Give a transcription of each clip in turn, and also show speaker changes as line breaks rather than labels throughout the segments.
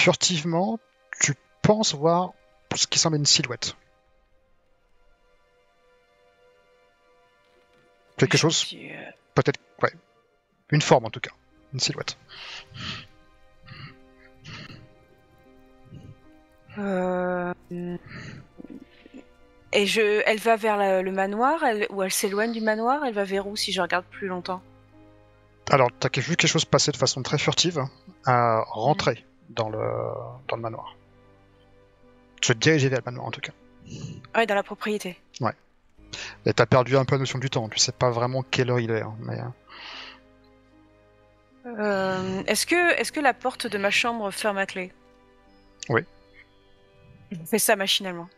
furtivement, tu penses voir ce qui semble une silhouette. Quelque chose, peut-être, ouais. Une forme en tout cas, une silhouette.
Et elle va vers le manoir, ou elle s'éloigne du manoir, elle va vers où si je regarde plus longtemps?
Alors, t'as vu quelque chose passer de façon très furtive, à rentrer dans le manoir. Se diriger vers le manoir en tout cas.
Ouais, dans la propriété.
Ouais. Et t'as perdu un peu la notion du temps, tu sais pas vraiment quelle heure il est, hein, mais...
Est-ce que la porte de ma chambre ferme à clé?
Oui.
Je fais ça machinalement.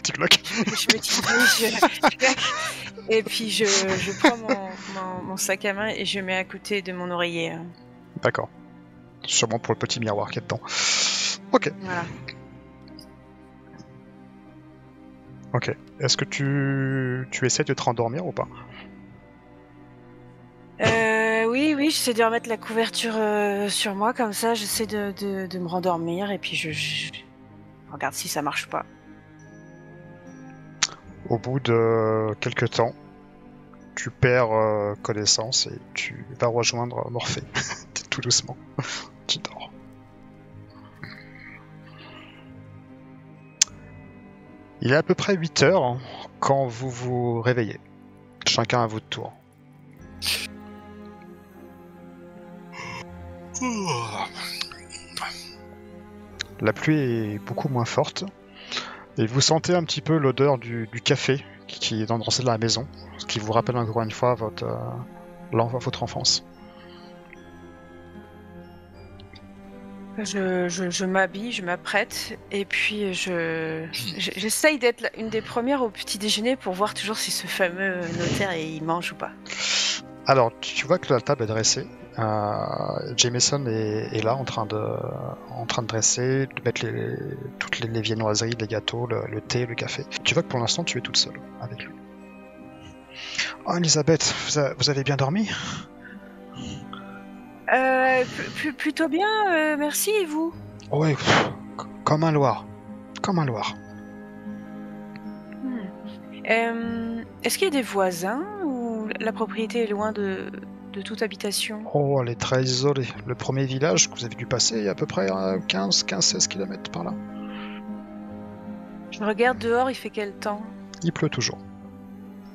Tu cloques.
Je me dirige, et puis je prends mon sac à main et je mets à côté de mon oreiller.
D'accord. Sûrement pour le petit miroir qui est dedans. Ok.
Voilà.
Ok. Est-ce que tu essaies de te rendormir ou pas?
Oui, j'essaie de remettre la couverture sur moi, comme ça j'essaie de me rendormir et puis je regarde si ça marche pas.
Au bout de quelques temps, tu perds connaissance et tu vas rejoindre Morphée. Tout doucement. Tu dors. Il est à peu près 8 heures quand vous vous réveillez. Chacun à votre tour. La pluie est beaucoup moins forte et vous sentez un petit peu l'odeur du café qui est dans la maison, ce qui vous rappelle encore une fois votre enfance.
Je m'habille, je m'apprête et puis j'essaye d'être une des premières au petit déjeuner pour voir toujours si ce fameux notaire il mange ou pas.
Alors, tu vois que la table est dressée. Jameson est là en train de dresser, de mettre toutes les viennoiseries, les gâteaux, le thé, le café. Tu vois que pour l'instant tu es toute seule avec lui. Oh Elisabeth, vous avez bien dormi?
Plutôt bien, merci, et vous?
Oui, comme un loir. Comme un loir.
Est-ce qu'il y a des voisins ou la propriété est loin de toute habitation?
Oh, elle est très isolée. Le premier village que vous avez dû passer il y a à peu près 15-16 km par là.
Je regarde dehors, il fait quel temps?
Il pleut toujours.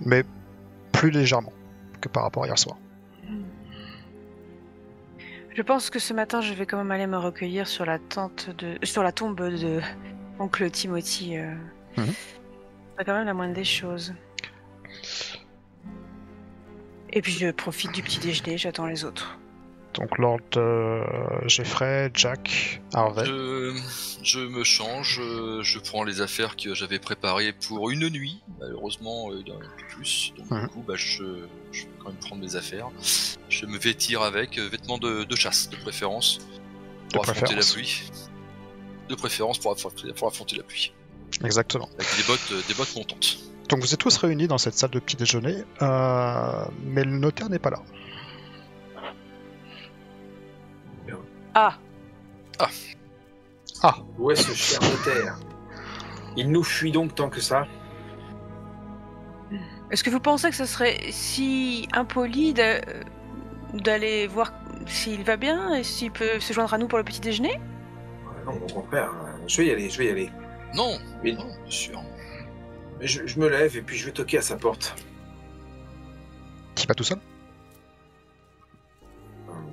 Mais plus légèrement que par rapport à hier soir.
Je pense que ce matin, je vais quand même aller me recueillir sur la tombe de oncle Timothy. C'est quand même la moindre des choses. Et puis je profite du petit déjeuner, j'attends les autres.
Donc Lord Jeffrey, Jack, Harvey.
Je me change, je prends les affaires que j'avais préparées pour une nuit. Malheureusement, il y en a un peu plus. Donc du coup, je vais quand même prendre mes affaires. Je vais me vêtir avec vêtements de chasse, de préférence, pour affronter la pluie. De préférence pour affronter la pluie.
Exactement.
Avec des bottes montantes.
Donc vous êtes tous réunis dans cette salle de petit déjeuner, mais le notaire n'est pas là.
Ah.
Où est ce cher notaire? Il nous fuit donc tant que ça?
Est-ce que vous pensez que ce serait si impoli d'aller voir s'il va bien et s'il peut se joindre à nous pour le petit déjeuner?
Non, au contraire, je vais y aller.
Non,
mais
non, bien sûr.
Je me lève et puis je vais toquer à sa porte.
Tu vas tout seul?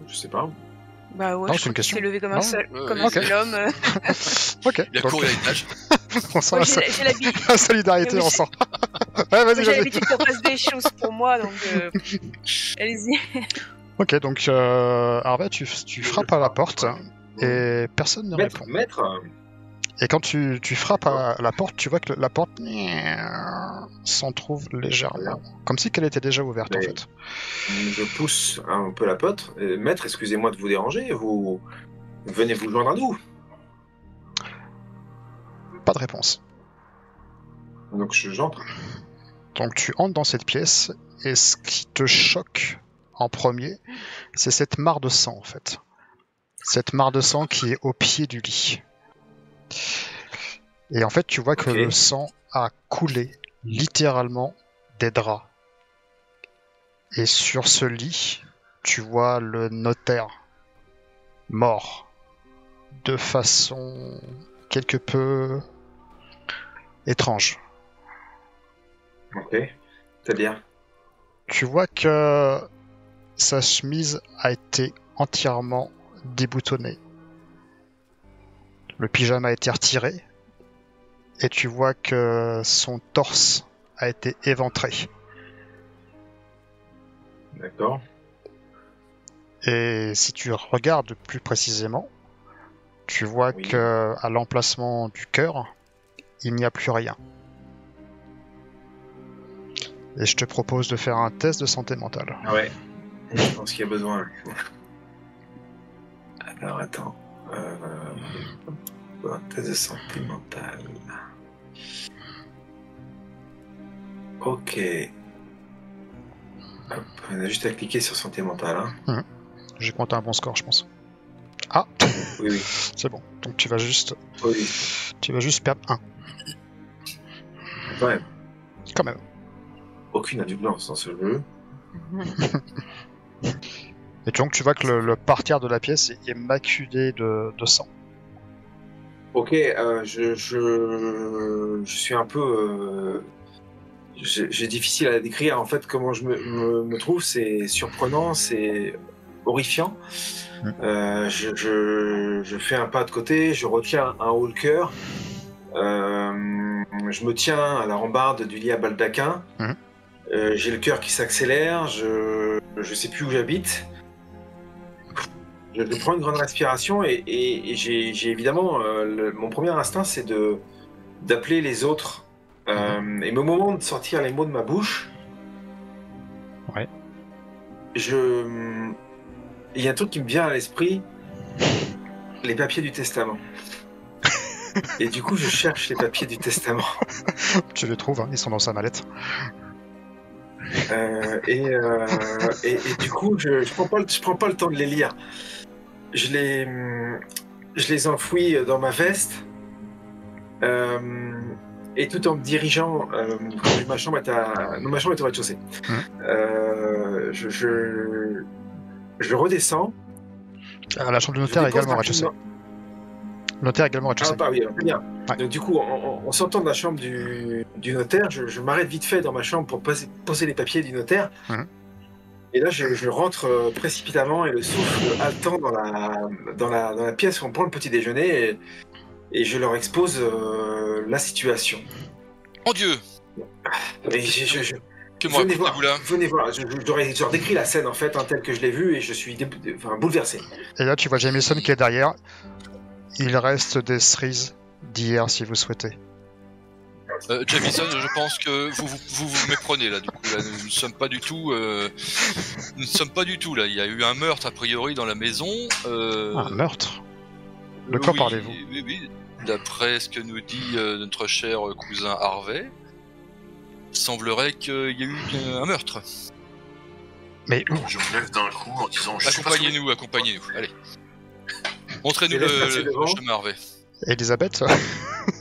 Je sais pas.
Bah ouais,
non,
je
c'est une question.
s'est levé comme un seul
okay.
homme.
Ok.
Il a couru à l'étage.
On sent la solidarité, on sent.
Ouais, vas-y. J'ai l'habitude qu'on fasse des choses pour moi, donc allez-y.
Ok, donc Harvey, tu frappes à la porte et personne ne répond.
Maître.
Et quand tu frappes à la porte, tu vois que la porte s'entrouvre légèrement. Comme si qu'elle était déjà ouverte, en fait.
Je pousse un peu la porte. Maître, excusez-moi de vous déranger. Vous venez vous joindre à nous?
Pas de réponse.
Donc j'entre.
Donc tu entres dans cette pièce, et ce qui te choque en premier, c'est cette mare de sang, en fait. cette mare de sang qui est au pied du lit. Et en fait, tu vois que le sang a coulé littéralement des draps. Et sur ce lit, tu vois le notaire mort de façon quelque peu étrange.
Ok, c'est-à-dire?
Tu vois que sa chemise a été entièrement déboutonnée. Le pyjama a été retiré. Et tu vois que son torse a été éventré.
D'accord.
Et si tu regardes plus précisément, tu vois que à l'emplacement du cœur, il n'y a plus rien. Et je te propose de faire un test de santé mentale.
Ah ouais, je pense qu'il y a besoin. Alors attends. Un test de santé mentale. Ok. Hop, on a juste à cliquer sur santé mentale. Hein.
J'ai compté un bon score, je pense. Ah.
Oui.
C'est bon. Donc tu vas juste.
Oui.
Tu vas juste perdre 1.
Quand même.
Quand même.
Aucune indulgence dans ce jeu.
Et donc tu vois que le parterre de la pièce est maculé de sang.
Ok, je suis un peu... j'ai difficile à décrire en fait comment je me trouve, c'est surprenant, c'est horrifiant. Je fais un pas de côté, je retiens un haut le cœur, je me tiens à la rambarde du lit à baldaquin, j'ai le cœur qui s'accélère, je sais plus où j'habite. Je prends une grande respiration et j'ai évidemment mon premier instinct c'est d'appeler les autres. Et au moment de sortir les mots de ma bouche, il y a un truc qui me vient à l'esprit, les papiers du testament. Et du coup, je cherche les papiers du testament.
Tu les trouves, hein, ils sont dans sa mallette.
Et du coup, je prends pas le temps de les lire. Je les enfouis dans ma veste. Et tout en me dirigeant, ma chambre est au rez-de-chaussée. Je redescends.
Ah, la chambre du notaire est également au rez-de-chaussée. Le notaire est également au rez-de-chaussée.
Ah, oui, alors, bien.
Ouais.
Donc, du coup, en sortant de la chambre du notaire, je m'arrête vite fait dans ma chambre pour poser les papiers du notaire. Et là, je rentre précipitamment et le souffle haletant dans la pièce où on prend le petit déjeuner et je leur expose la situation.
Mon Dieu!
Mais
que me racontez-vous là?
Venez voir, je leur décris la scène en fait, telle que je l'ai vue et je suis bouleversé.
Et là, tu vois Jameson qui est derrière. Il reste des cerises d'hier si vous souhaitez.
Jamison, je pense que vous méprenez là. Du coup, là, nous ne sommes pas du tout. Nous ne sommes pas du tout là. Il y a eu un meurtre a priori dans la maison.
Un meurtre? De quoi parlez-vous?
Oui. D'après ce que nous dit notre cher cousin Harvey, il semblerait qu'il y ait eu un meurtre.
Mais où?
Je me lève d'un coup en disant.
Accompagnez-nous. Allez. Montrez-nous le chemin Harvey.
Elisabeth,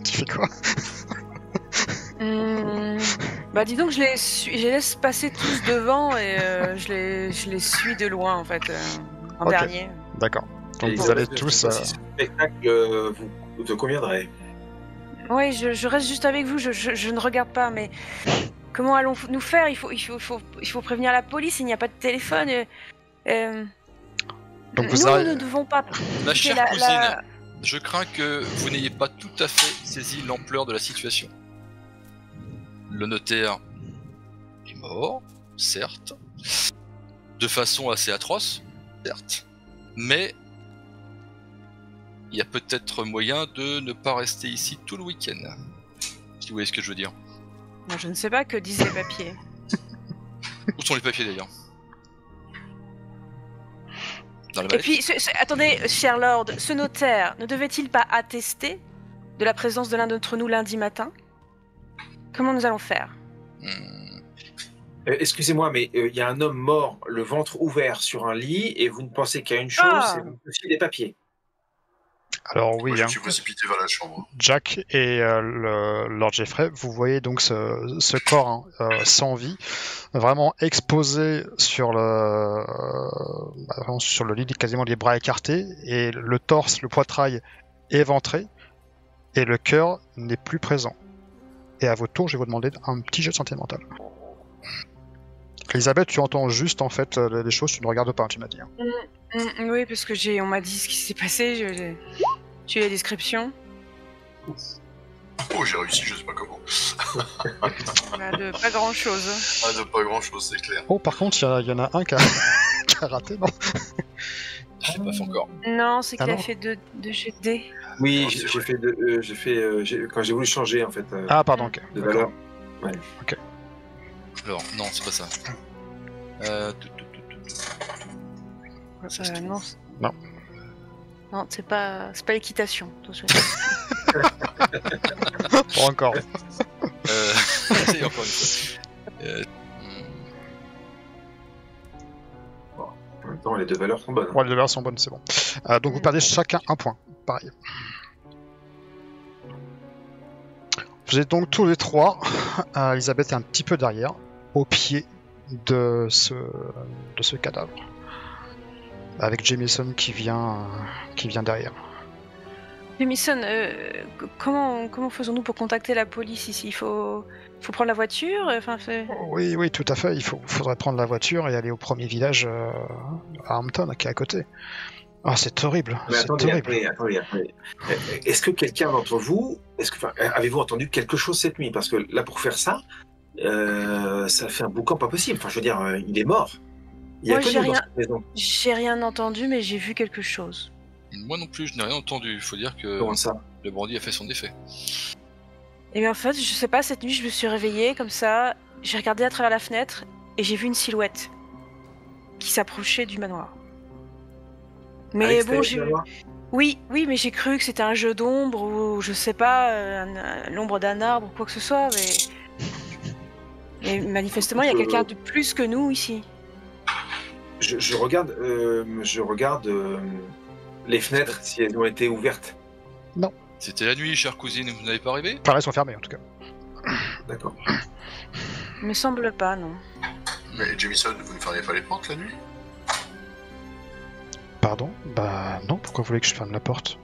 tu fais quoi?
Bah dis donc, je les laisse passer tous devant et je les suis de loin en fait, en dernier.
D'accord. Donc vous allez tous...
Si ce spectacle vous te conviendrait.
Oui, je reste juste avec vous, je ne regarde pas, mais comment allons-nous faire? Il faut prévenir la police, il n'y a pas de téléphone.
Donc
nous ne devons pas...
Ma chère cousine, je crains que vous n'ayez pas tout à fait saisi l'ampleur de la situation. Le notaire est mort, certes, de façon assez atroce, certes, mais il y a peut-être moyen de ne pas rester ici tout le week-end. Si vous voyez ce que je veux dire.
Non, je ne sais pas, que disent les papiers.
Où sont les papiers d'ailleurs?
Et puis, attendez, cher Lord, ce notaire ne devait-il pas attester de la présence de l'un d'entre nous lundi matin? Comment nous allons faire?
Excusez-moi, mais il y a un homme mort, le ventre ouvert sur un lit, et vous ne pensez qu'à une chose, c'est aussi des papiers.
Alors oui,
Moi, je suis précipité vers la chambre.
Jack et Lord Jeffrey, vous voyez donc ce corps sans vie, vraiment exposé sur le lit, quasiment les bras écartés, et le torse, le poitrail éventré, et le cœur n'est plus présent. Et à votre tour, je vais vous demander un petit jet de santé mentale. Elisabeth, tu entends juste en fait les choses, tu ne regardes pas, tu m'as dit.
Oui, parce que on m'a dit ce qui s'est passé, j'ai eu la description.
Oh, j'ai réussi, je sais pas comment.
De pas grand chose.
Ah, de pas grand chose, c'est clair.
Oh, par contre, il y en a un qui a, qui a raté, non?
J'ai pas fait encore.
Non, c'est qu'il
Ah
a
non.
fait deux jets de dés.
Oui,
Non,
j'ai
c'est
fait quand j'ai voulu changer en fait
Ah, pardon, ok.
de valeur.
Alors, non, c'est pas ça.
Non.
Non.
Non, c'est pas l'équitation. Attention.
Pas encore.
Essaye encore une fois.
En même temps, les deux valeurs sont bonnes.
Ouais, les valeurs sont bonnes, c'est bon. Donc vous perdez chacun un point. Pareil. Vous êtes donc tous les trois. Elisabeth est un petit peu derrière, au pied de ce cadavre. Avec Jameson qui vient derrière.
Jamison, comment faisons-nous pour contacter la police ici? Il faut prendre la voiture? Enfin,
Oui, tout à fait. Faudrait prendre la voiture et aller au premier village à Hampton, qui est à côté. Ah, c'est horrible.
Mais
C'est horrible.
attendez. Est-ce que quelqu'un d'entre vous, avez-vous entendu quelque chose cette nuit? Parce que là, pour faire ça, ça fait un boucan pas possible. Enfin, je veux dire, il est mort. Il y a
Moi,
que nous dans cette maison.
j'ai rien entendu, mais j'ai vu quelque chose.
Moi non plus, je n'ai rien entendu. Il faut dire que
Comment ça?
le bandit a fait son effet.
Et bien en fait, je sais pas, cette nuit, je me suis réveillée comme ça, j'ai regardé à travers la fenêtre et j'ai vu une silhouette qui s'approchait du manoir.
À
Mais
l'extérieur
bon,
du manoir?
oui, mais j'ai cru que c'était un jeu d'ombre ou je sais pas, l'ombre d'un arbre ou quoi que ce soit, mais manifestement, il y a quelqu'un de plus que nous ici.
Je regarde les fenêtres si elles ont été ouvertes.
C'était la nuit, chère cousine, vous n'avez pas rêvé?
Enfin, elles sont fermées en tout cas.
D'accord.
Il me semble pas, non.
Mais Jamison, vous ne fermez pas les portes la nuit?
Pardon? Bah non, pourquoi vous voulez que je ferme la porte?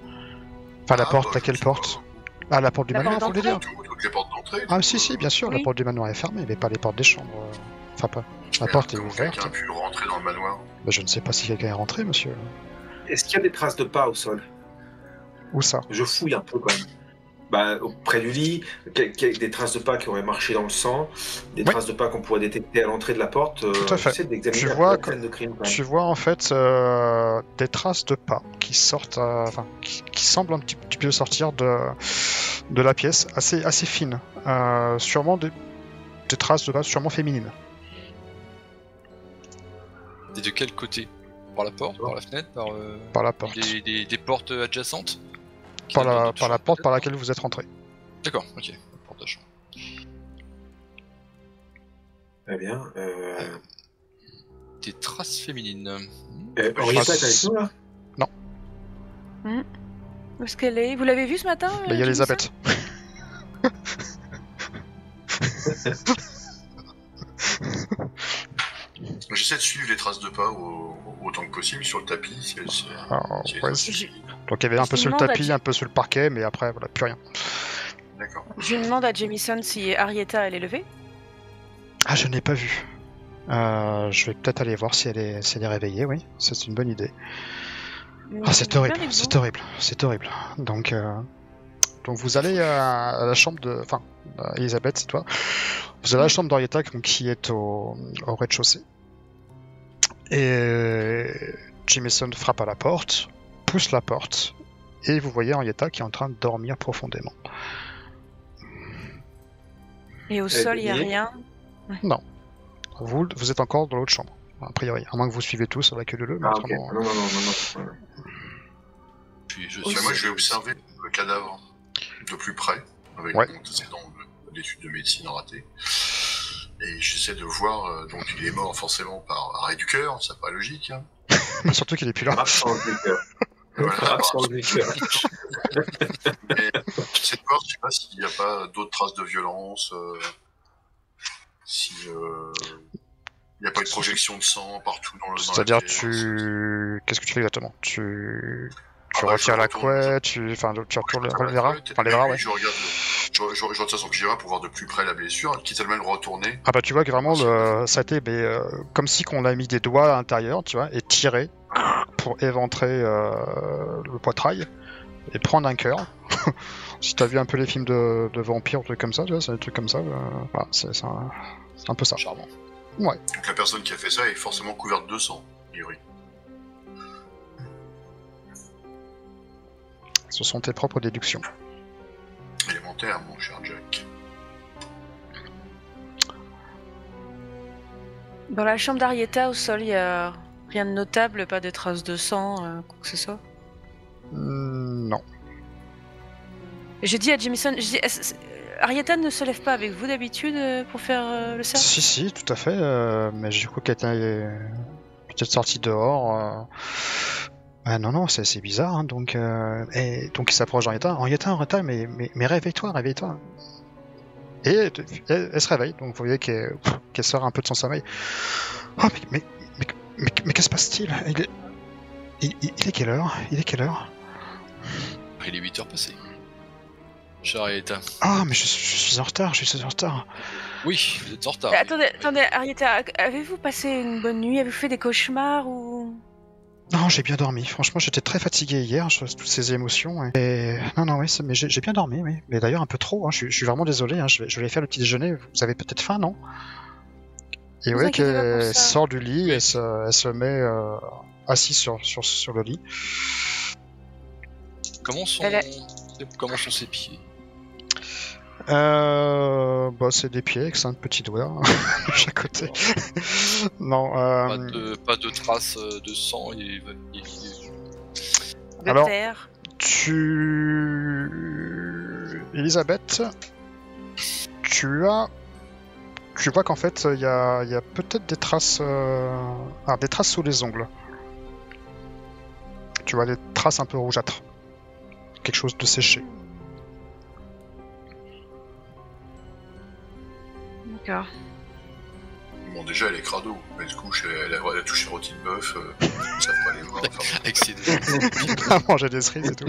Enfin, la porte,
bah,
à quelle
je sais
porte? Ah, la porte du
La
manoir,
porte
vous voulez dire?
Toutes les portes d'entrée?
Ah si, bien sûr, la
Oui.
porte du manoir est fermée, mais pas les portes des chambres. Enfin, pas. La
Merde,
porte est
comment
ouverte.
quelqu'un a pu rentrer dans le manoir?
Bah, je ne sais pas si quelqu'un est rentré, monsieur.
Est-ce qu'il y a des traces de pas au sol?
Où ça?
Je fouille un peu quand même. Bah, près du lit, des traces de pas qui auraient marché dans le sang, des
Oui.
traces de pas qu'on pourrait détecter à l'entrée de la porte.
Tout à fait.
J'essaie d'examiner
Tu
un peu
vois
la scène de crime. quand même.
Tu vois en fait des traces de pas qui sortent, qui semblent un petit peu sortir de la pièce, assez fines. Sûrement des traces de pas sûrement féminines.
Et de quel côté? Par la porte, par la fenêtre,
Par la porte.
des portes adjacentes? Qui
Par
donnent dans
la
d'autres chambres,
porte par
peut-être?
laquelle vous êtes rentré.
D'accord, ok. La porte de la chambre.
Très bien.
Des traces féminines.
Henrietta est avec nous là?
Où est-ce qu'elle est? Vous l'avez vue ce matin?
Là, il y a
Jamison?
Elisabeth.
J'essaie de suivre les traces de pas autant que possible sur le tapis. Si elles,
Alors,
si elles-
ouais,
si-
Donc il y avait un peu
Je
sur le
demande à
tapis, un peu sur le parquet, mais après, voilà, plus rien.
D'accord.
Je demande à Jamison si Arietta elle est levée.
Ah, je n'ai pas vu. Je vais peut-être aller voir si elle est réveillée, oui. C'est une bonne idée. Ah, c'est horrible, c'est horrible, c'est horrible. Donc vous allez à la chambre de... Enfin, Elisabeth, c'est toi. Vous allez à la chambre d'Henrietta qui est au rez-de-chaussée. Et Jameson frappe à la porte, pousse la porte, et vous voyez Henrietta qui est en train de dormir profondément.
Et au sol, il n'y a rien.
Non. Vous êtes encore dans l'autre chambre, a priori. À moins que vous suivez tous avec le mais
Ah, ok.
autrement...
Non.
Puis
Moi, je vais observer le cadavre de plus près, avec
Ouais.
mon antécédent d'études de médecine ratée. Et j'essaie de voir, donc il est mort forcément par arrêt du cœur, ça paraît logique. Hein.
Surtout qu'il est plus là.
Absence du cœur.
Voilà,
Absence du cœur.
Et j'essaie de voir, je sais pas s'il n'y a pas d'autres traces de violence, si il n'y a pas une projection de sang partout dans le.
C'est-à-dire, qu'est-ce que tu fais exactement? Tu retires la couette, tu retournes les bras, enfin les bras, ouais.
Je regarde ça sans pyjama pour voir de plus près la blessure, quitte à même le retourner.
Ah bah tu vois que vraiment ça a été comme si qu'on a mis des doigts à l'intérieur, tu vois, et tiré pour éventrer le poitrail et prendre un cœur. Si t'as vu un peu les films de vampires ou trucs comme ça, tu vois, c'est des trucs comme ça. Voilà, c'est un peu ça.
Charmant.
Ouais.
Donc la personne qui a fait ça est forcément couverte de sang, a priori.
Ce sont tes propres déductions.
Élémentaire, mon cher Jack.
Dans la chambre d'Arietta, au sol, il y a rien de notable, pas de traces de sang, quoi que ce soit.
Non.
J'ai dit à Jameson, Arietta ne se lève pas avec vous d'habitude pour faire le cercle?
Si, tout à fait. Mais du coup, qu'elle était peut-être sortie dehors. Non, c'est bizarre. Hein, donc il s'approche d'Henrietta. Henrietta, mais réveille-toi. Et elle se réveille. Donc vous voyez qu'elle sort un peu de son sommeil. Oh, mais que se passe-t-il? Il est quelle heure?
Il est 8h passées. Arietta.
Ah, mais je suis en retard.
Oui, vous êtes en retard.
Attendez, Arietta, avez-vous passé une bonne nuit? Avez-vous fait des cauchemars ou...
Non, j'ai bien dormi. Franchement, j'étais très fatigué hier, toutes ces émotions. Et... Non, oui, mais j'ai bien dormi, oui. Mais d'ailleurs, un peu trop. Hein. Je suis vraiment désolé. Hein. Je vais aller faire le petit déjeuner. Vous avez peut-être faim, non? Et ouais, qu'elle sort du lit et elle se met assise sur le lit.
Comment sont ses pieds?
C'est des pieds avec 5 petits doigts de chaque côté. Non.
Pas de traces de sang et
Alors,
terre.
Elisabeth, tu vois qu'en fait il y a peut-être des traces, des traces sous les ongles. Tu vois des traces un peu rougeâtres, quelque chose de séché.
D'accord.
Bon, déjà, elle est crado. Elle se couche, elle a touché rôti de bœuf, ils savent pas les voir. Enfin,
avec ses deux.
À manger des cerises et tout.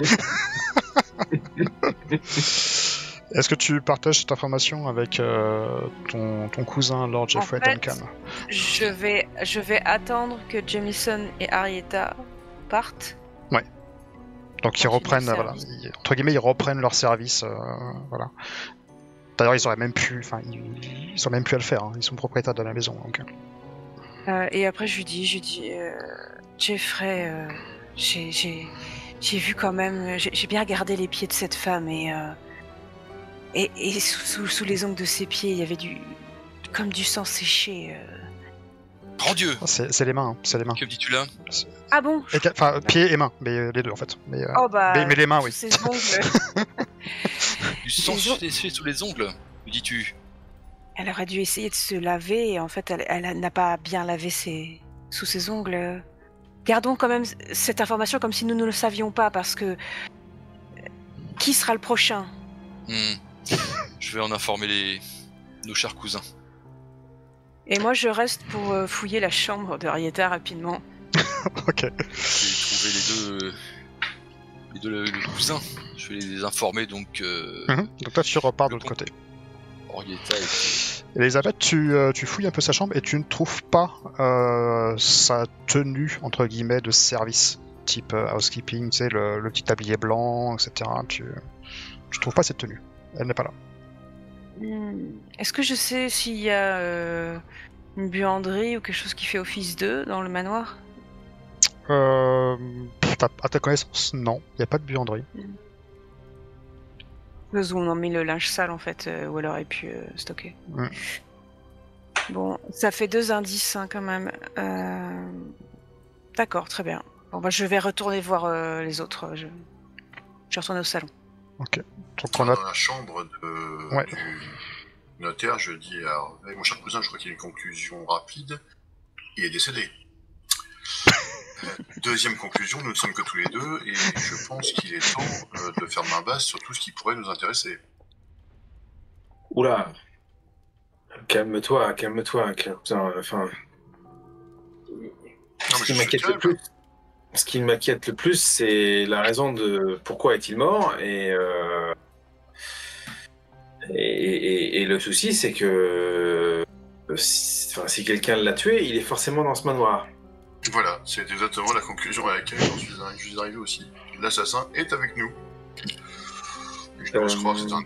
Est-ce que tu partages cette information avec ton cousin Lord Jeffrey Duncan?
Je vais attendre que Jameson et Arietta partent.
Ouais. Donc ils reprennent, voilà, entre guillemets, ils reprennent leur service, voilà. D'ailleurs, ils auraient même pu à le faire. Hein. Ils sont propriétaires de la maison. Donc.
Et après, je lui dis, Jeffrey, j'ai vu quand même, j'ai bien regardé les pieds de cette femme et sous les ongles de ses pieds, il y avait comme du sang séché.
Grand Dieu!
C'est les mains, hein. C'est les mains.
Que dis-tu là?
Ah bon?
Enfin, pieds et mains, mais les deux en fait. Mais les mains, oui.
Ses ongles.
Du sang séché sous les ongles, me dis-tu?
Elle aurait dû essayer de se laver et en fait, elle n'a pas bien lavé sous ses ongles. Gardons quand même cette information comme si nous ne le savions pas parce que... Qui sera le prochain?
Je vais en informer nos chers cousins.
Et moi, je reste pour fouiller la chambre de Arietta rapidement.
Ok.
Je
vais trouver les deux cousins. Je vais les informer donc.
Donc toi, tu repars de l'autre côté.
Arietta
Elisabeth, tu fouilles un peu sa chambre et tu ne trouves pas sa tenue entre guillemets de service, type housekeeping, tu sais, le petit tablier blanc, etc. Tu trouves pas cette tenue. Elle n'est pas là.
Est-ce que je sais s'il y a une buanderie ou quelque chose qui fait office d'eux dans le manoir?
À ta connaissance, non. Il n'y a pas de buanderie.
Où on a mis le linge sale en fait, où elle aurait pu stocker. Bon, ça fait 2 indices hein, quand même. D'accord, très bien. Bon, bah, je vais retourner voir les autres. Je vais retourner au salon.
Ok. Donc on a...
Dans la chambre notaire, je dis mon cher cousin, je crois qu'il y a une conclusion rapide. Il est décédé. Deuxième conclusion, nous ne sommes que tous les deux, et je pense qu'il est temps de faire main basse sur tout ce qui pourrait nous intéresser.
Oula. Calme-toi, cousin. Enfin. Ce qui m'inquiète le plus, c'est la raison de pourquoi est-il mort, et le souci, c'est que si quelqu'un l'a tué, il est forcément dans ce manoir.
Voilà, c'est exactement la conclusion à laquelle je suis arrivé aussi. L'assassin est avec nous. Et je dois croire que c'est un...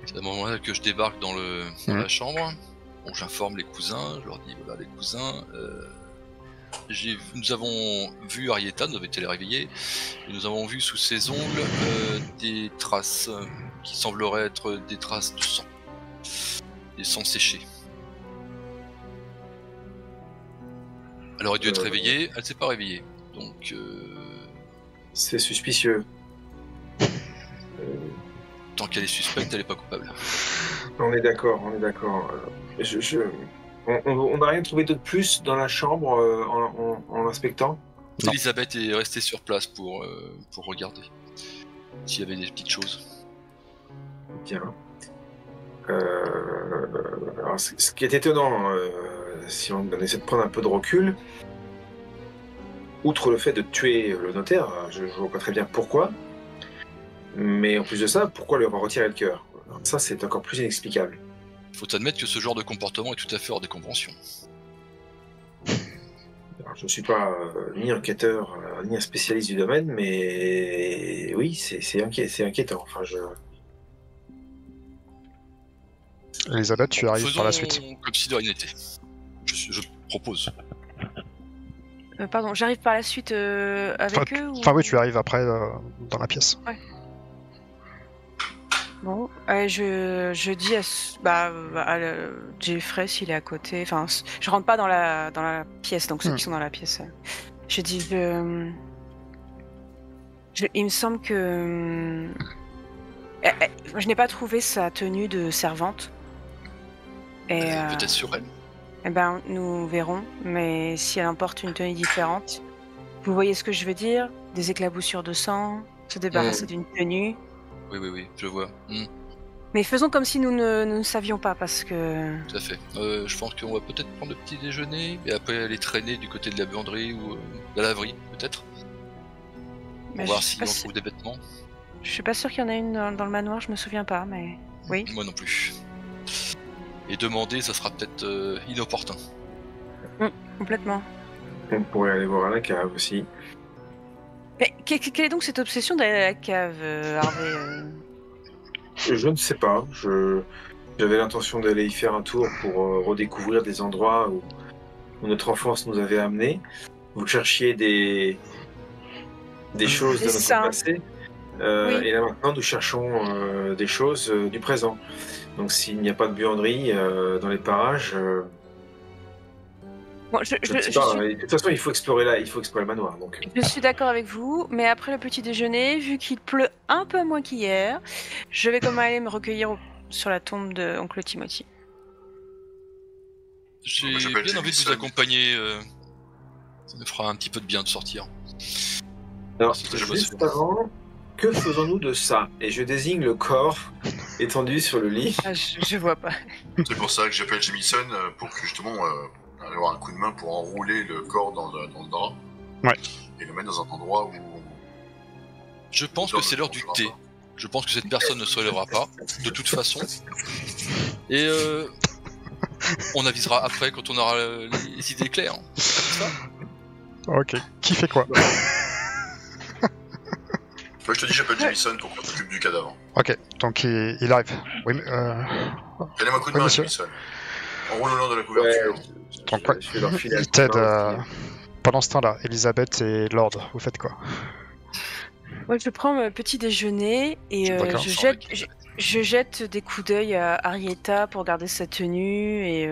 C'est à ce moment-là que je débarque dans la chambre. Bon, j'informe les cousins, je leur dis voilà les cousins, nous avons vu Arietta, nous avait été réveillée, et nous avons vu sous ses ongles des traces qui sembleraient être des traces de sang, des sangs séchés. Elle aurait dû être réveillée, elle s'est pas réveillée, donc...
C'est suspicieux.
Tant qu'elle est suspecte, elle est pas coupable.
On est d'accord. On n'a rien trouvé de plus dans la chambre en l'inspectant.
Elisabeth est restée sur place pour regarder s'il y avait des petites choses.
Bien. Alors, ce qui est étonnant, si on essaie de prendre un peu de recul, outre le fait de tuer le notaire, je vois pas très bien pourquoi, mais en plus de ça, pourquoi lui avoir retiré le cœur? Ça, c'est encore plus inexplicable.
Il faut admettre que ce genre de comportement est tout à fait hors des conventions.
Alors, je ne suis pas ni enquêteur, ni un spécialiste du domaine, mais oui, c'est inquiétant. Enfin,
Elisabeth, tu arrives par la suite.
Comme si de rien n'était. Je propose.
Pardon, j'arrive par la suite avec eux
Enfin oui, tu arrives après dans la pièce.
Ouais. Bon, je dis à Jeffrey s'il est à côté. Enfin, je rentre pas dans la pièce, donc ceux qui sont dans la pièce. Je dis, il me semble que je n'ai pas trouvé sa tenue de servante. Et
peut-être sur elle.
Eh ben, nous verrons. Mais si elle emporte une tenue différente, vous voyez ce que je veux dire? Des éclaboussures de sang, se débarrasser d'une tenue.
Oui, je vois.
Mais faisons comme si nous ne savions pas, parce que...
Tout à fait. Je pense qu'on va peut-être prendre le petit déjeuner, et après aller traîner du côté de la buanderie ou de la laverie, peut-être. Pour voir si on trouve des vêtements.
Je suis pas sûr qu'il y en ait une dans le manoir, je me souviens pas, mais... Oui.
Moi non plus. Et demander, ça sera peut-être inopportun.
Complètement.
On pourrait aller voir à la cave aussi.
Mais quelle est donc cette obsession d'aller à la cave, Harvey
Je ne sais pas. J'avais l'intention d'aller y faire un tour pour redécouvrir des endroits où notre enfance nous avait amenés. Vous cherchiez des choses de notre passé. Oui. Et là maintenant, nous cherchons des choses du présent. Donc s'il n'y a pas de buanderie dans les parages...
Bon,
De toute façon, il faut explorer le manoir. Donc.
Je suis d'accord avec vous, mais après le petit déjeuner, vu qu'il pleut un peu moins qu'hier, je vais quand même aller me recueillir sur la tombe de oncle Timothy.
J'ai bien envie de vous accompagner. Ça me fera un petit peu de bien de sortir.
Alors, juste avant, que faisons-nous de ça? Et je désigne le corps étendu sur le lit.
Ah, je vois pas.
C'est pour ça que j'appelle Jamison pour que justement... avoir un coup de main pour enrouler le corps dans le drap et le mettre dans un endroit où...
Je pense que c'est l'heure du thé. Je pense que cette personne ne se relèvera pas, de toute façon. Et on avisera après quand on aura les idées claires. C'est ça?
Ok, qui fait quoi?
Je te dis, j'appelle Jamison pour qu'on s'occupe du cadavre.
Ok, donc il arrive. Oui, mais...
Donnez-moi un coup de main, Jamison. Enroule le long de la couverture.
Donc, il t'aide. Pendant ce temps-là, Elisabeth et Lord, vous faites quoi?
Moi, je prends mon petit déjeuner et je jette des coups d'œil à Arietta pour garder sa tenue et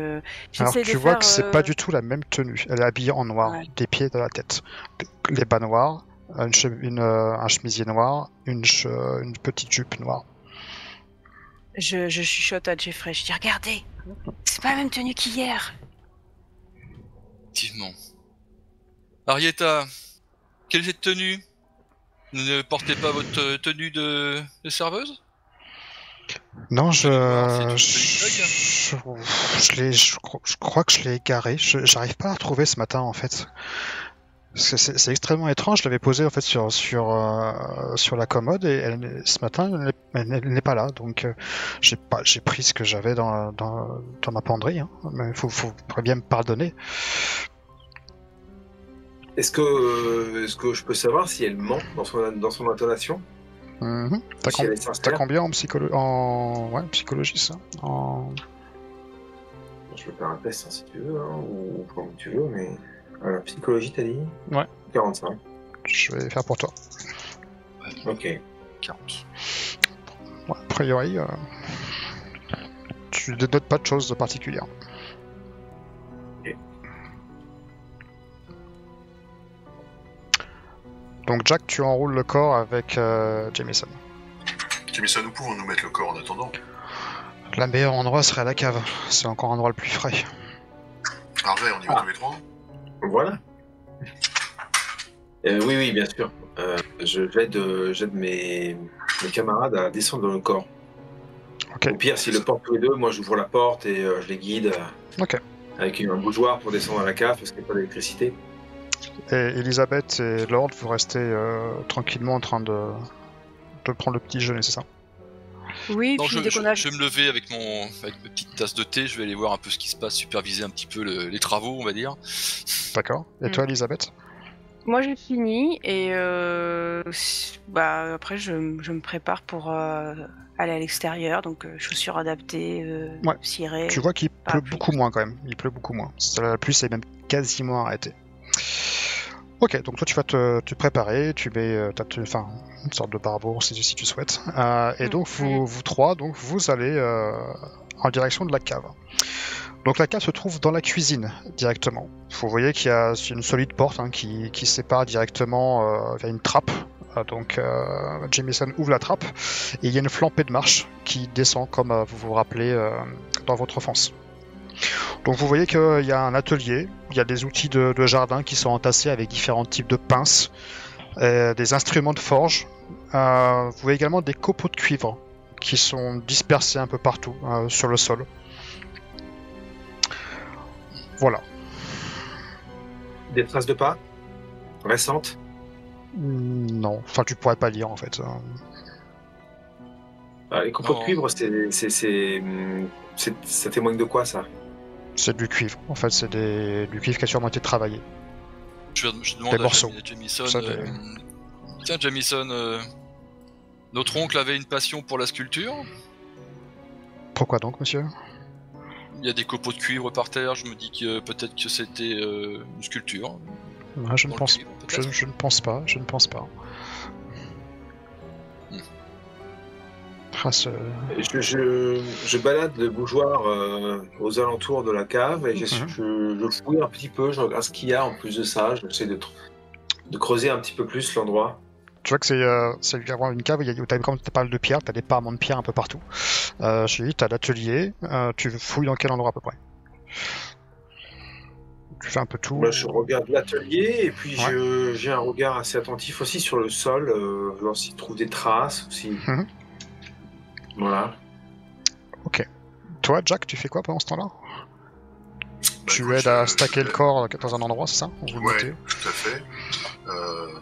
alors tu vois que c'est pas du tout la même tenue. Elle est habillée en noir, des pieds à la tête. Les bas noirs, un chemisier noir, une petite jupe noire.
Je chuchote à Jeffrey, je dis regardez, c'est pas la même tenue qu'hier.
Effectivement. Arietta, quelle est cette tenue? Vous ne portez pas votre tenue de serveuse?
Non,
Vous allez voir, c'est une tenue
je crois que je l'ai égaré. J'arrive pas à la retrouver ce matin en fait. Parce que c'est extrêmement étrange. Je l'avais posée en fait sur la commode et ce matin elle n'est pas là. Donc j'ai pris ce que j'avais dans ma penderie. Hein. Mais faudrait bien me pardonner.
Est-ce que je peux savoir si elle ment dans son intonation?
T'as
Si elle est sincère?
t'as combien en psychologie ça?
Je peux faire un test hein, si tu veux, hein, ou comme tu veux, mais... Alors, psychologie, t'as dit?
Ouais.
45.
Je vais faire pour toi.
Ok.
40.
Ouais, a priori, tu ne notes pas de choses de particulières.
Ok.
Donc Jack, tu enroules le corps avec Jameson.
Jameson, nous pouvons nous mettre le corps en attendant.
Le meilleur endroit serait la cave. C'est encore un endroit le plus frais.
Harvey, on y va tous les trois?
Voilà. Oui, bien sûr. J'aide mes camarades à descendre dans le corps.
Ok.
Au pire, s'ils le portent tous les deux, moi j'ouvre la porte et je les guide
Ok.
avec un bougeoir pour descendre à la cave parce qu'il n'y a pas d'électricité.
Et Elisabeth et Lord, vous restez tranquillement en train de prendre le petit déjeuner, c'est ça?
Oui,
Non,
puis
je
dès qu'on a...
vais me lever avec ma petite tasse de thé, je vais aller voir un peu ce qui se passe, superviser un petit peu les travaux, on va dire.
D'accord. Et toi, Elisabeth?
Moi j'ai fini et après je me prépare pour aller à l'extérieur, donc chaussures adaptées,
Ouais.
ciré.
Tu vois qu'il pleut
pluie.
beaucoup moins quand même. Il pleut beaucoup moins. La pluie s'est même quasiment arrêtée. Ok, donc toi tu vas te préparer, tu mets une sorte de barbour si tu souhaites. Et donc vous trois, donc vous allez en direction de la cave. Donc la cave se trouve dans la cuisine directement. Vous voyez qu'il y a une solide porte hein, qui sépare directement vers une trappe. Donc Jameson ouvre la trappe et il y a une flambée de marche qui descend comme vous vous rappelez dans votre enfance. Donc vous voyez qu'il y a un atelier, il y a des outils de jardin qui sont entassés avec différents types de pinces, des instruments de forge. Vous voyez également des copeaux de cuivre qui sont dispersés un peu partout sur le sol. Voilà.
Des traces de pas récentes?
Non, enfin tu pourrais pas lire en fait.
Les copeaux de
Non.
cuivre, ça témoigne de quoi ça?
C'est du cuivre, en fait c'est du cuivre qui a sûrement été travaillé.
Je demande
Des
à
morceaux.
Jamison.
Ça,
Tiens, Jamison, notre oncle avait une passion pour la sculpture.
Pourquoi donc, monsieur?
Il y a des copeaux de cuivre par terre, je me dis que peut-être que c'était une sculpture.
Je ne
Dans le
pense
cuivre, peut-être.
je ne pense pas, je ne pense pas.
Je balade le bougeoir aux alentours de la cave et je fouille un petit peu, je regarde ce qu'il y a en plus de ça, j'essaie de creuser un petit peu plus l'endroit.
Tu vois que c'est vraiment une cave où t'as pas mal de pierres, t'as des parements de pierres un peu partout. Je te dis, t'as l'atelier, tu fouilles dans quel endroit à peu près? Tu fais un peu tout.
Moi, je regarde l'atelier et puis j'ai un regard assez attentif aussi sur le sol, voir s'il trouve des traces ou si... Voilà.
Ok. Toi, Jack, tu fais quoi pendant ce temps-là? Tu
écoute,
aides à stacker le corps dans un endroit, c'est ça? Vous le mettez?
Tout à fait.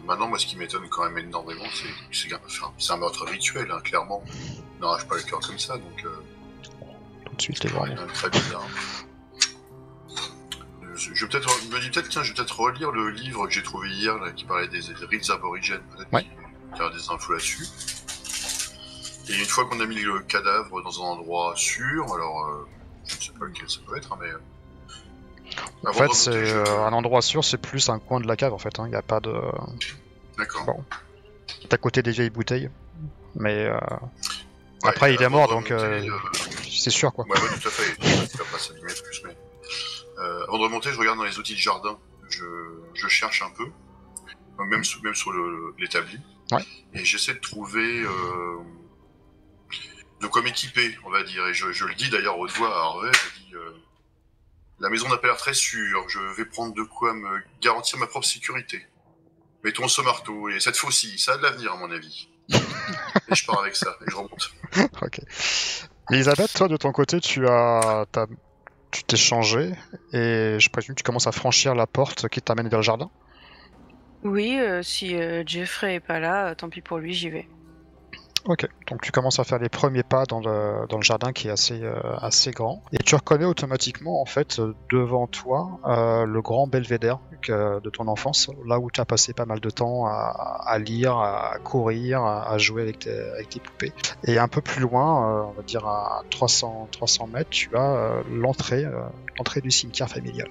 Maintenant, moi, ce qui m'étonne quand même énormément, c'est un meurtre rituel, hein, clairement. On n'arrache pas le cœur comme ça, donc...
Tout de suite,
c'est
les
quand
vraiment.
même très bizarre. Je vais peut-être relire le livre que j'ai trouvé hier, là, qui parlait des rites aborigènes, peut-être qu'il y a des infos là-dessus. Et une fois qu'on a mis le cadavre dans un endroit sûr, alors je ne sais pas lequel ça peut être, hein, mais...
En fait, c'est un endroit sûr, c'est plus un coin de la cave en fait. Il n'y a pas de.
D'accord.
Bon. C'est à côté des vieilles bouteilles. Mais après, il est mort donc c'est sûr quoi.
Ouais, tout à fait. Il va pas s'abîmer plus, mais. Avant de remonter, je regarde dans les outils de jardin. Je cherche un peu. Même sur l'établi.
Ouais.
Et j'essaie de trouver de quoi m'équiper, on va dire. Et je le dis d'ailleurs haute voix à Harvey, je dis la maison n'a pas l'air très sûre, je vais prendre de quoi me garantir ma propre sécurité. Mettons ce marteau, et cette faucille, ça a de l'avenir à mon avis. Et je pars avec ça, et je remonte.
Ok. Elisabeth, toi de ton côté, tu t'es changé, et je présume que tu commences à franchir la porte qui t'amène vers le jardin.
Oui, si Jeffrey est pas là, tant pis pour lui, j'y vais.
Ok, donc tu commences à faire les premiers pas dans le jardin qui est assez grand. Et tu reconnais automatiquement, en fait, devant toi, le grand belvédère de ton enfance, là où tu as passé pas mal de temps à lire, à courir, à jouer avec tes poupées. Et un peu plus loin, on va dire à 300 mètres, tu as l'entrée du cimetière familial.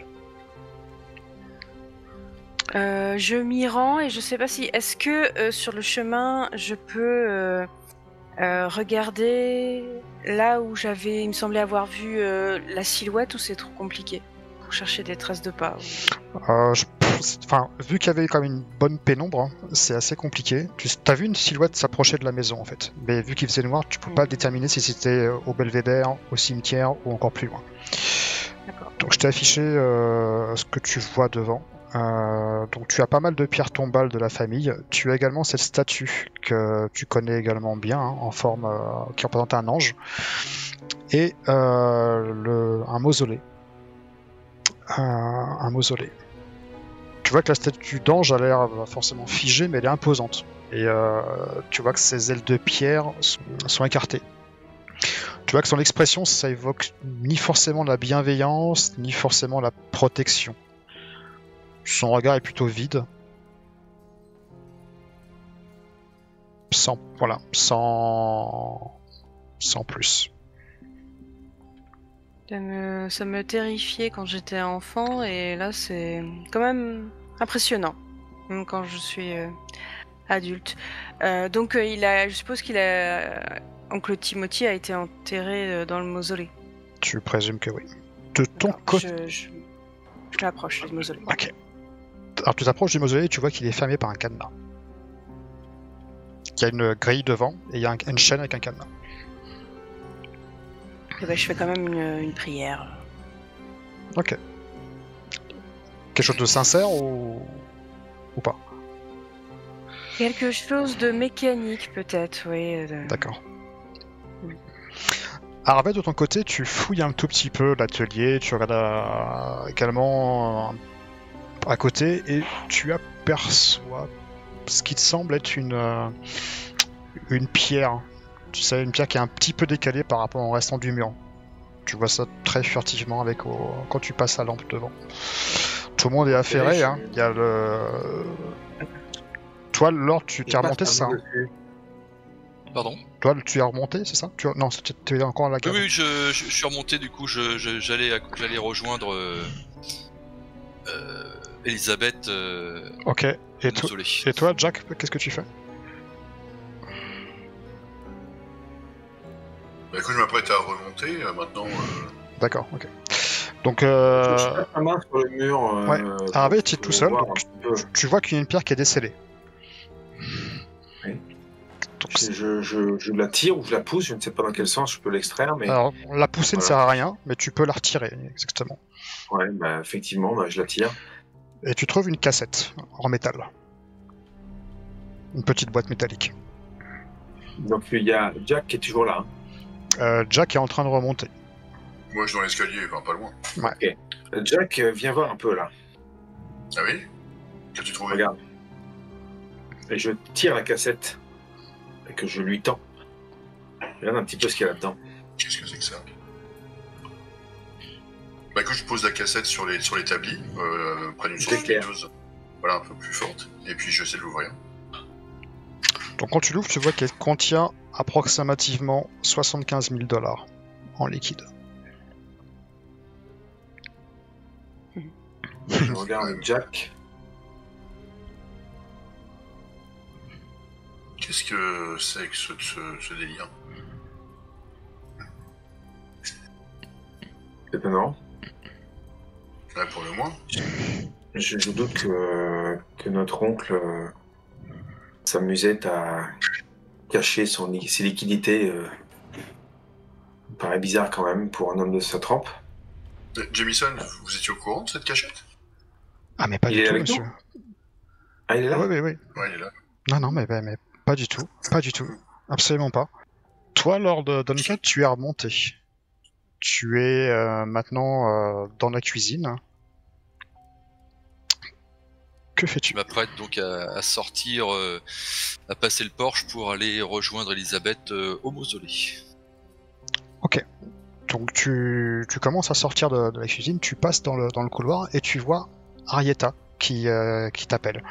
Je m'y rends et je sais pas si... Est-ce que sur le chemin, je peux regarder là où il me semblait avoir vu la silhouette, ou c'est trop compliqué pour chercher des traces de pas?
Vu qu'il y avait quand même une bonne pénombre, hein, c'est assez compliqué. Tu as vu une silhouette s'approcher de la maison en fait, mais vu qu'il faisait noir, tu peux pas déterminer si c'était au belvédère, au cimetière ou encore plus loin.
D'accord.
Donc je t'ai affiché ce que tu vois devant. Donc tu as pas mal de pierres tombales de la famille. Tu as également cette statue que tu connais également bien, hein, en forme qui représente un ange, et un mausolée. Un mausolée. Tu vois que la statue d'ange a l'air forcément figée, mais elle est imposante. Et tu vois que ses ailes de pierre sont écartées. Tu vois que son expression, ça évoque ni forcément la bienveillance, ni forcément la protection. Son regard est plutôt vide. Sans plus.
Ça me terrifiait quand j'étais enfant, et là c'est quand même impressionnant, même quand je suis adulte. Donc je suppose Oncle Timothy a été enterré dans le mausolée.
Tu présumes que oui. De ton côté...
Je m'approche du mausolée.
Ok. Alors tu t'approches du mausolée et tu vois qu'il est fermé par un cadenas. Il y a une grille devant et il y a une chaîne avec un cadenas.
Et je fais quand même une prière.
Ok. Quelque chose de sincère ou pas?
Quelque chose de mécanique peut-être, oui.
D'accord. Harvey, de ton côté, tu fouilles un tout petit peu l'atelier, tu regardes également à côté et tu aperçois ce qui te semble être une pierre. Tu sais, une pierre qui est un petit peu décalée par rapport au restant du mur. Tu vois ça très furtivement quand tu passes la lampe devant. Tout le monde est affairé, hein. Il y a Toi, Lord, tu t'es remonté, c'est ça, hein?
Pardon?
Toi, tu es remonté, c'est ça? Non, tu es encore à la cave.
Oui, je suis remonté, du coup, j'allais rejoindre Elisabeth.
Ok, et toi, Jack, qu'est-ce que tu fais?
Bah écoute, je m'apprête à remonter, maintenant...
D'accord, ok. Donc,
Je passe la main sur le mur.
Ouais, Harvey, tu es tout seul, donc tu vois qu'il y a une pierre qui est décellée.
Oui. Donc, je la tire ou je la pousse, je ne sais pas dans quel sens je peux l'extraire. Mais...
Alors, la pousser ne sert à rien, mais tu peux la retirer, exactement.
Ouais, bah, effectivement, je la tire.
Et tu trouves une cassette en métal. Une petite boîte métallique.
Donc il y a Jack qui est toujours là.
Jack est en train de remonter.
Moi, je suis dans l'escalier, enfin, pas loin.
Ouais.
Okay. Jack, viens voir un peu là.
Ah oui? Qu'as-tu trouvé?
Regarde. Et je tire la cassette et que je lui tends. Regarde un petit peu ce qu'il y a là-dedans.
Qu'est-ce que c'est que ça? Bah écoute, je pose la cassette sur l'établi, près d'une source lumineuse, voilà, un peu plus forte, et puis j'essaie de l'ouvrir.
Donc quand tu l'ouvres, tu vois qu'elle contient approximativement 75 000 $ en liquide.
Je regarde Jack.
Qu'est-ce que c'est que ce délire?
C'est étonnant.
Ouais, pour le moins.
Je doute que notre oncle s'amusait à cacher ses liquidités paraît bizarre quand même pour un homme de sa trempe.
Jamison, vous étiez au courant de cette cachette?
Ah, mais pas
Il
du
est
tout,
avec
monsieur.
nous Ah, il est là?
Oui.
Ouais, il est là.
Non, mais pas du tout. Pas du tout. Absolument pas. Toi, Lord Duncan, tu es remonté. Tu es maintenant dans la cuisine. Que fais-tu?
Je m'apprête donc à sortir, à passer le porche pour aller rejoindre Elisabeth au mausolée.
Ok. Donc tu commences à sortir de la cuisine, tu passes dans le couloir et tu vois Arietta qui t'appelle.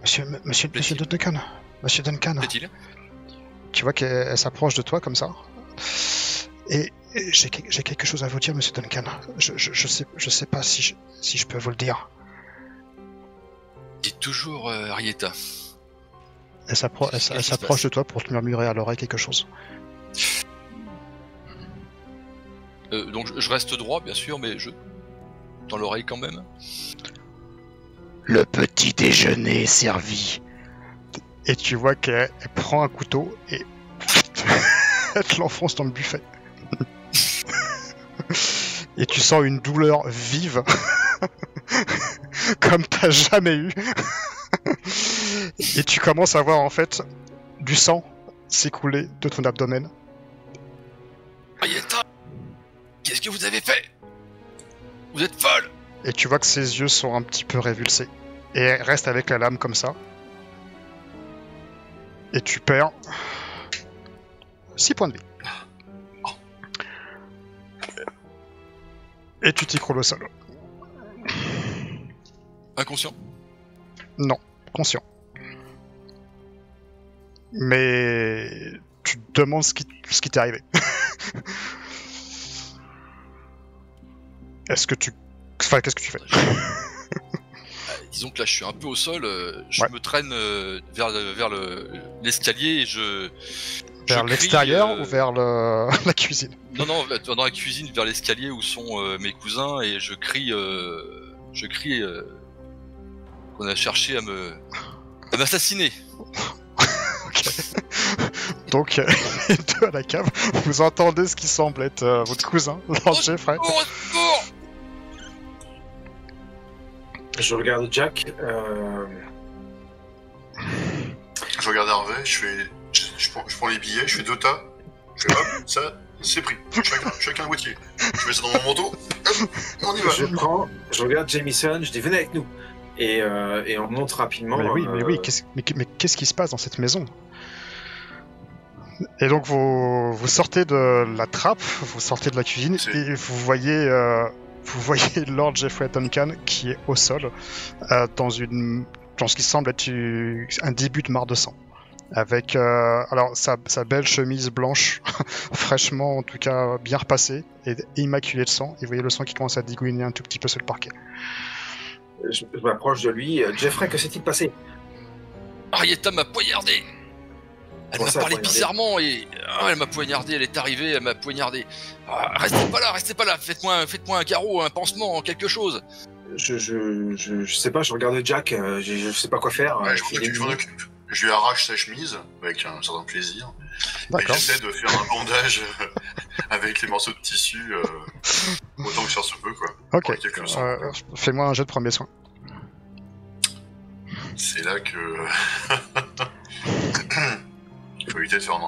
Monsieur Duncan. Monsieur Duncan.
Plaît-il?
Tu vois qu'elle s'approche de toi comme ça. Et j'ai quelque chose à vous dire, monsieur Duncan. Je sais pas si je peux vous le dire.
Dites toujours Arietta.
Elle s'approche de toi pour te murmurer à l'oreille quelque chose.
Donc je reste droit, bien sûr, mais je... dans l'oreille quand même.
Le petit déjeuner est servi. Et tu vois qu'elle prend un couteau et elle te l'enfonce dans le buffet. Et tu sens une douleur vive comme t'as jamais eu. Et tu commences à voir en fait du sang s'écouler de ton abdomen.
Arietta, qu'est-ce que vous avez fait? Vous êtes folle!
Et tu vois que ses yeux sont un petit peu révulsés. Et elle reste avec la lame comme ça. Et tu perds 6 points de vie. Et tu t'écroules au sol.
Inconscient?
Non, conscient. Mais tu te demandes ce qui t'est arrivé. Qu'est-ce que tu fais?
Disons que là je suis un peu au sol, je
Ouais.
me traîne vers l'escalier et
Vers
crie,
l'extérieur ou vers la cuisine?
Non, dans la cuisine, vers l'escalier où sont mes cousins, et je crie qu'on a cherché à m'assassiner.
Ok. Donc, les deux à la cave, vous entendez ce qui semble être votre cousin, Lord Jeffrey.
Au secours!
Je regarde Jack.
Je regarde Harvey, je prends les billets, je fais 2 tas. Je fais hop, ça, c'est pris. Chacun un boîtier. Je mets ça dans mon manteau, hop, on y va.
Je regarde Jamison, je dis venez avec nous. Et on monte rapidement.
Mais oui, qu'est-ce qui se passe dans cette maison? Et donc vous sortez de la trappe, vous sortez de la cuisine et vous voyez Lord Jeffrey Duncan qui est au sol dans ce qui semble être un début de mare de sang. Avec alors sa belle chemise blanche, fraîchement en tout cas bien repassée et immaculée de sang. Et vous voyez le sang qui commence à dégouiner un tout petit peu sur le parquet.
Je m'approche de lui. Jeffrey, que s'est-il passé?
Arietta m'a poignardé. Elle m'a parlé bizarrement et elle m'a poignardé. Elle est arrivée, elle m'a poignardé. Restez pas là. Faites-moi un carreau, un pansement, quelque chose.
Je sais pas. Je regarde Jack. Je sais pas quoi faire.
Ouais, je lui arrache sa chemise avec un certain plaisir.
D'accord.
Et j'essaie de faire un bandage avec les morceaux de tissu autant que ça se peut, quoi.
Ok. Fais-moi un jet de premier soin.
C'est là que il faut éviter de faire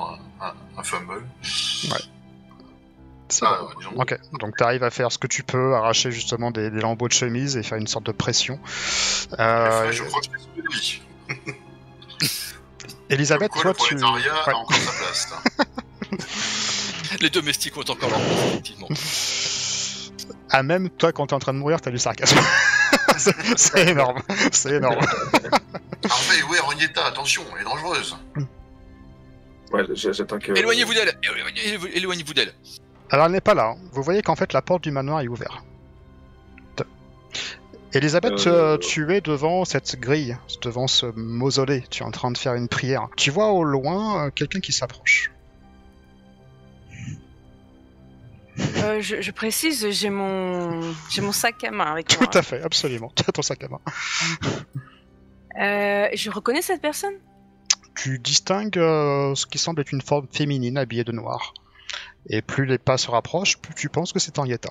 un fumble.
Ouais. C'est bon. Ok, donc tu arrives à faire ce que tu peux, arracher justement des lambeaux de chemise et faire une sorte de pression.
Je crois que c'est de lui.
Elisabeth,
toi,
toi,
tu... a encore sa place.
Les domestiques ont encore leur place, effectivement.
Ah, même toi, quand t'es en train de mourir, t'as du sarcasme. c'est énorme.
Harvey, ouais, Arietta, attention, elle est dangereuse.
Ouais, j'attends que...
Éloignez-vous d'elle.
Alors, elle n'est pas là. Vous voyez qu'en fait, la porte du manoir est ouverte. Elisabeth, tu es devant cette grille, devant ce mausolée. Tu es en train de faire une prière. Tu vois au loin quelqu'un qui s'approche.
Je précise, j'ai mon sac à main avec
Tout
moi.
à fait, absolument. Tu as ton sac à main.
Je reconnais cette personne?
Tu distingues ce qui semble être une forme féminine habillée de noir. Et plus les pas se rapprochent, plus tu penses que c'est Henrietta.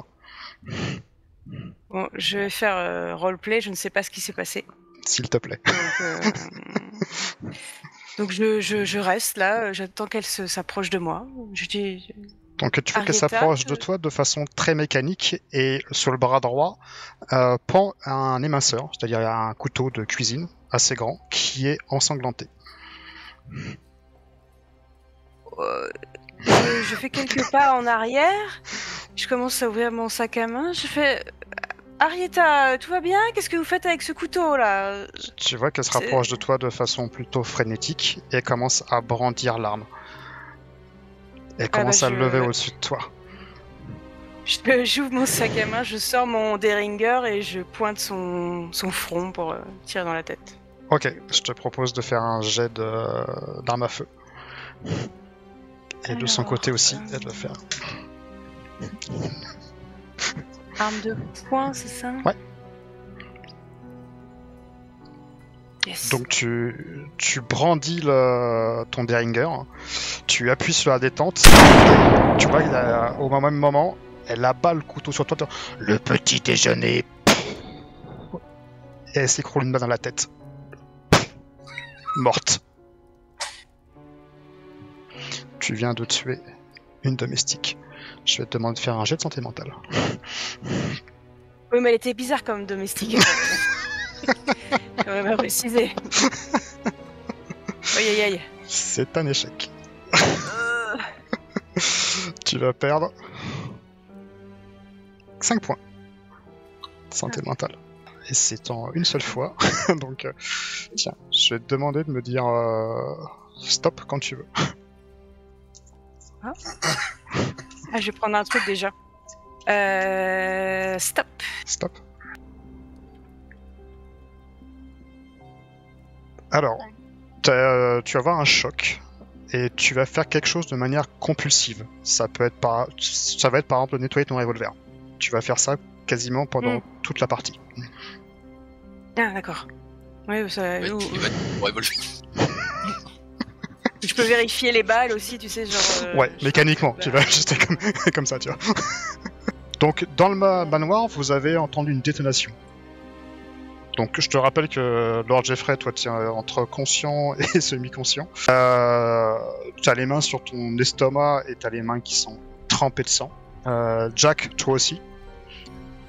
Bon, je vais faire roleplay, je ne sais pas ce qui s'est passé.
S'il te plaît.
Donc je reste là, j'attends qu'elle s'approche de moi. Je dis...
Donc tu vois qu'elle
Henrietta,
s'approche de toi de façon très mécanique et sur le bras droit pend un éminceur, c'est-à-dire un couteau de cuisine assez grand qui est ensanglanté.
Je fais quelques pas en arrière, je commence à ouvrir mon sac à main, je fais... Henrietta, tout va bien? Qu'est-ce que vous faites avec ce couteau là?
Tu vois qu'elle se rapproche de toi de façon plutôt frénétique et elle commence à brandir l'arme. Elle commence à le lever au-dessus de toi.
J'ouvre mon sac à main, je sors mon Derringer et je pointe son front pour tirer dans la tête.
Ok, je te propose de faire un jet d'arme à feu. Et de son côté aussi, elle va faire.
Arme de poing, c'est ça?
Ouais.
Yes.
Donc tu brandis ton Derringer, tu appuies sur la détente, tu vois au même moment, elle abat le couteau sur toi, le petit déjeuner, et elle s'écroule une balle dans la tête. Morte. Tu viens de tuer une domestique. Je vais te demander de faire un jet de santé mentale.
Oui, mais elle était bizarre comme domestique. J'aurais pas précisé. Aïe aïe aïe.
C'est un échec. Tu vas perdre 5 points. Santé mentale. Et c'est en une seule fois. Donc, tiens, je vais te demander de me dire stop quand tu veux.
Ah, je vais prendre un truc déjà. Stop.
Stop. Alors, tu vas avoir un choc et tu vas faire quelque chose de manière compulsive. Ça va être par exemple nettoyer ton revolver. Tu vas faire ça quasiment pendant toute la partie.
Ah, d'accord. Oui, ça...
Ouais, tu vas pour revolver.
Je peux vérifier les balles aussi, tu sais, genre...
Ouais, mécaniquement, tu vas ajuster comme ça, tu vois. Donc, dans le manoir, vous avez entendu une détonation. Donc, je te rappelle que Lord Jeffrey, toi, tu es entre conscient et semi-conscient. Tu as les mains sur ton estomac et tu as les mains qui sont trempées de sang. Jack, toi aussi.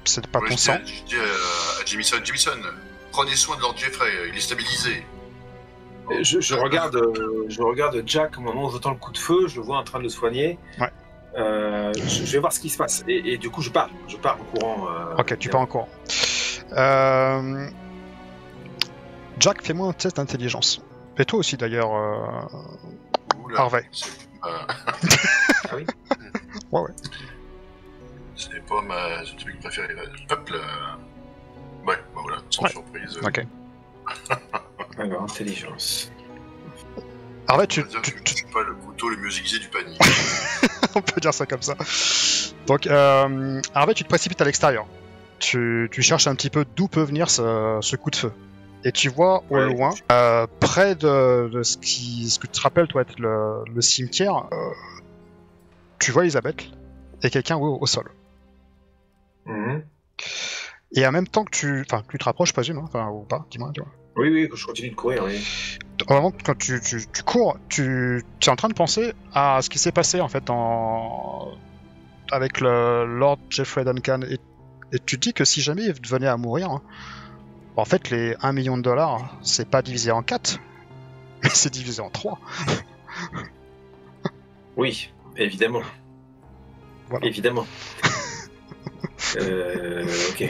C'est pas ton sang.
Je dis à Jameson, prenez soin de Lord Jeffrey, il est stabilisé.
Je regarde Jack au moment où j'entends le coup de feu, je le vois en train de le soigner.
Ouais.
Je vais voir ce qui se passe. Et du coup, je pars en courant.
Ok, tu pars en courant. Jack, fais-moi un test d'intelligence. Et toi aussi, d'ailleurs, Harvey.
Ah oui.
Ouais.
C'est pas ma truc préféré. Hop là. Ouais, bah voilà, sans surprise.
Ok.
Alors, intelligence.
Harvey,
Je suis pas le couteau le mieux aiguisé du panier.
On peut dire ça comme ça. Donc, Harvey, tu te précipites à l'extérieur. Tu cherches un petit peu d'où peut venir ce coup de feu. Et tu vois au loin, près de ce que tu te rappelles, toi, être le cimetière, tu vois Elisabeth et quelqu'un au sol.
Mm-hmm.
Et en même temps que tu te rapproches, je présume, hein, ou pas, dis-moi.
Oui, je continue de courir, oui.
Au moment quand tu cours, tu es en train de penser à ce qui s'est passé en fait avec le Lord Jeffrey Duncan et tu te dis que si jamais il venait à mourir, hein, en fait les 1 million de dollars, c'est pas divisé en 4, mais c'est divisé en 3.
Oui, évidemment.
Voilà.
Évidemment. Ok.